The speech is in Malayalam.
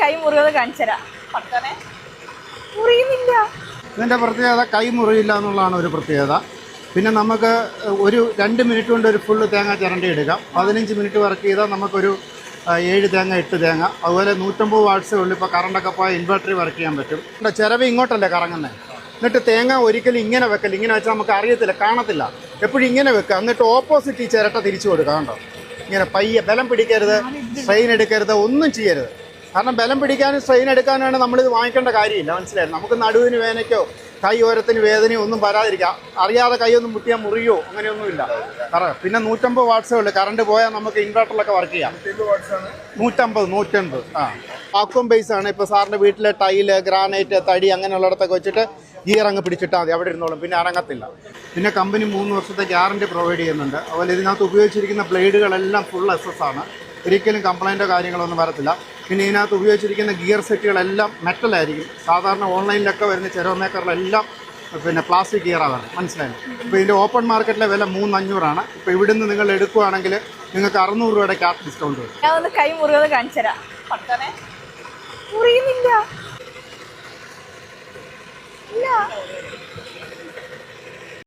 കൈ മുറിയത് കാണിച്ചുതരാം. പടച്ചോനെ, മുറിയുന്നില്ല. ഇതിൻ്റെ പ്രത്യേകത കൈ മുറിയില്ല എന്നുള്ളതാണ് ഒരു പ്രത്യേകത. പിന്നെ നമുക്ക് ഒരു 2 മിനിറ്റ് കൊണ്ട് ഒരു ഫുള്ള് തേങ്ങ ചിരണ്ടി എടുക്കാം. 15 മിനിറ്റ് വർക്ക് ചെയ്താൽ നമുക്കൊരു 7 തേങ്ങ 8 തേങ്ങ. അതുപോലെ 150 വാട്ട്സേ ഉള്ളൂ. ഇപ്പോൾ കറണ്ടൊക്കെ പോയാൽ ഇൻവെർട്ടറി വർക്ക് ചെയ്യാൻ പറ്റും. ചിരവ് ഇങ്ങോട്ടല്ലേ കറങ്ങുന്നത്. എന്നിട്ട് തേങ്ങ ഒരിക്കലും ഇങ്ങനെ വെക്കല്ല. ഇങ്ങനെ വെച്ചാൽ നമുക്ക് അറിയത്തില്ല, കാണത്തില്ല. എപ്പോഴും ഇങ്ങനെ വെക്കുക. എന്നിട്ട് ഓപ്പോസിറ്റ് ഈ ചിരട്ട തിരിച്ചു കൊടുക്കുക. കണ്ടോ, ഇങ്ങനെ പയ്യെ. ബലം പിടിക്കരുത്, സ്ട്രെയിൻ എടുക്കരുത്, ഒന്നും ചെയ്യരുത്. കാരണം ബലം പിടിക്കാനും സ്ട്രെയിൻ എടുക്കാനാണ് നമ്മളിത് വാങ്ങിക്കേണ്ട കാര്യമില്ല. മനസ്സിലായി? നമുക്ക് നടുവിന് വേദനയ്ക്കോ കൈ ഓരത്തിന് വേദനയോ ഒന്നും വരാതിരിക്കാം. അറിയാതെ കൈയൊന്നും മുട്ടിയാൽ മുറിയോ അങ്ങനെയൊന്നുമില്ല. പിന്നെ 150 വാട്ട്സേ ഉള്ളൂ. കറണ്ട് പോയാൽ നമുക്ക് ഇൻവെർട്ടറിലൊക്കെ വർക്ക് ചെയ്യാം. 150 വാക്വം ബേസ് ആണ്. ഇപ്പോൾ സാറിൻ്റെ വീട്ടിലെ ടൈല്, ഗ്രാനൈറ്റ്, തടി അങ്ങനെയുള്ളിടത്തൊക്കെ വെച്ചിട്ട് ഗിയർ അങ്ങ് പിടിച്ചിട്ടാൽ മതി. അവിടെ ഇരുന്നോളും, പിന്നെ അനങ്ങത്തില്ല. പിന്നെ കമ്പനി 3 വർഷത്തെ ഗ്യാരണ്ടി പ്രൊവൈഡ് ചെയ്യുന്നുണ്ട്. അതുപോലെ ഇതിനകത്ത് ഉപയോഗിച്ചിരിക്കുന്ന ബ്ലേഡുകളെല്ലാം ഫുൾ SS ആണ്. ഒരിക്കലും കംപ്ലൈൻറ്റോ കാര്യങ്ങളൊന്നും വരത്തില്ല. പിന്നെ ഇതിനകത്ത് ഉപയോഗിച്ചിരിക്കുന്ന ഗിയർ സെറ്റുകളെല്ലാം മെറ്റലായിരിക്കും. സാധാരണ ഓൺലൈനിലൊക്കെ വരുന്ന ചെറോ മേക്കറിലെല്ലാം പിന്നെ പ്ലാസ്റ്റിക് ഗിയറാണ്. മനസ്സിലായി? ഇപ്പോൾ ഇതിൻ്റെ ഓപ്പൺ മാർക്കറ്റിലെ വില 3500 ഇപ്പോൾ ഇവിടുന്ന് നിങ്ങൾ എടുക്കുകയാണെങ്കിൽ നിങ്ങൾക്ക് 600 രൂപയുടെ ക്യാഷ് ഡിസ്കൗണ്ട് വരും. ഞാൻ ഒന്ന് കൈ മുറിയത് കാണിച്ചുതരാം. പടച്ചോനെ, മുറിയുന്നില്ല. ഇല്ല.